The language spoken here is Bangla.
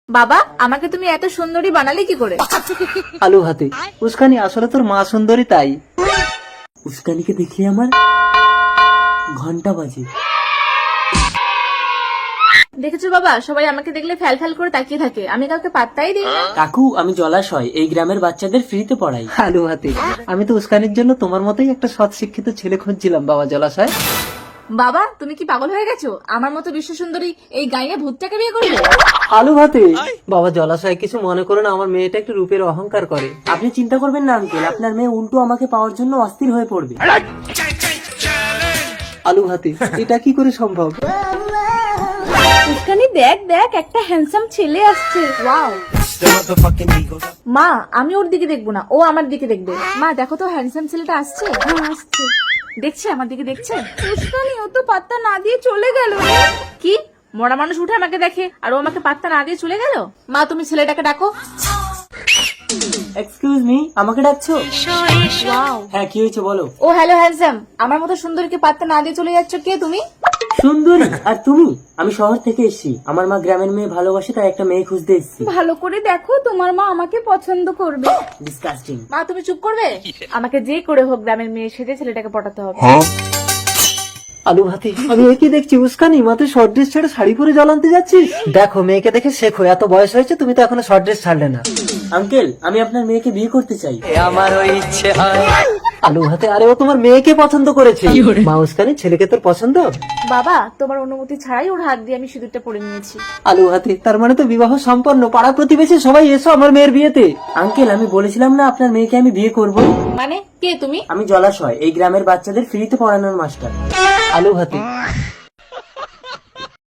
বাবা, আমাকে তুমি এত সুন্দরী বানালে কি করে? আলু ভাতে। উস্কানি, আসলে তোর মা সুন্দরী তাই। উস্কানিকে দেখলে আমার ঘন্টা বাজে। দেখেছো বাবা, সবাই আমাকে দেখলে ফ্যাল ফ্যাল করে তাকিয়ে থাকে, আমি কাউকে পাত্তাই দিই না। কাকু, আমি জলাশয় এই গ্রামের বাচ্চাদের ফ্রিতে পড়াই। আলু ভাতে, আমি তো উস্কানির জন্য তোমার মতোই একটা সৎ শিক্ষিত ছেলে খুঁজছিলাম বাবা জলাশয়। বাবা, তুমি কি পাগল হয়ে গেছো? আমার মতো বিশ্ব সুন্দরী এই গাইয়ে ভূতটাকে বিয়ে করবে? আলু ভাতে, বাবা জলাশয় কিছু মনে করো না, আমার মেয়েটা একটু রূপের অহংকার করে। আপনি চিন্তা করবেন না আঙ্কেল, আপনার মেয়ে উল্টো আমাকে পাওয়ার জন্য অস্থির হয়ে পড়বে। আলু ভাতে, এটা কি করে সম্ভব? উস্কানি, দেখ দেখ, একটা হ্যান্ডসাম ছেলে আসছে। ওয়াও। মা, আমি ওর দিকে দেখবো না, ও আমার দিকে দেখবে। মা দেখো তো, হ্যান্ডসাম ছেলেটা আসছে। হ্যাঁ আসছে। দেখছে, আমার দিকে দেখছে। উস্কানি, ও তো পাত্তা না দিয়ে চলে গেল। কি? মরা মানুষ উঠে আমাকে দেখে আর ও আমাকে পাত্তা না দিয়ে চলে গেল? মা, তুমি ছেলেটাকে ডাকো। এক্সকিউজ মি, আমাকে ডাকছো? ওয়াও। হ্যাঁ, কি হয়েছে বলো। ও হ্যালো হ্যান্ডসাম, আমার মতো সুন্দরীকে পাত্তা না দিয়ে চলে যাচ্ছ, কে তুমি? সুন্দরী আর তুমি? আমি শহর থেকে এসেছি, আমার মা গ্রামের মেয়ে ভালোবাসে, তাই একটা মেয়ে খুঁজতে এসেছি। ভালো করে দেখো, তোমার মা আমাকে পছন্দ করবে। ডিসকাস্টিং। মা, তুমি চুপ করবে? আমাকে যে করে হোক গ্রামের মেয়ে সেজে ছেলেটাকে পটাতে হবে। আলু ভাতে, আমি কি দেখছি উস্কানি মাত্র শর্ট ড্রেস ছেড়ে শাড়ি পরে জল আনতে যাচ্ছিস? দেখো, মেয়েকে দেখে শেখো, এত বয়স হয়েছে তুমি তো এখনো শর্ট ড্রেস ছাড়লে না। আঙ্কেল, আমি আপনার মেয়েকে বিয়ে করতে চাই। আমারও ইচ্ছে হয়। আলু ভাতে, আরে ও তোমার মেয়েকে পছন্দ করেছে। মা, উস্কানি ছেলেকে তোর পছন্দ? বাবা, তোমার অনুমতি ছাড়াই ওর হাত দিয়ে আমি সিঁদুরটা পরে নিয়েছি। আলু ভাতে, তার মানে তো বিবাহ সম্পন্ন। পাড়া প্রতিবেশী সবাই এসো আমার মেয়ের বিয়েতে। আঙ্কেল, আমি বলেছিলাম না আপনার মেয়েকে আমি বিয়ে করব। মানে কে তুমি? আমি জলাশয় এই গ্রামের বাচ্চাদের ফ্রিতে পড়ানোর মাস্টার। আলু ভাতে,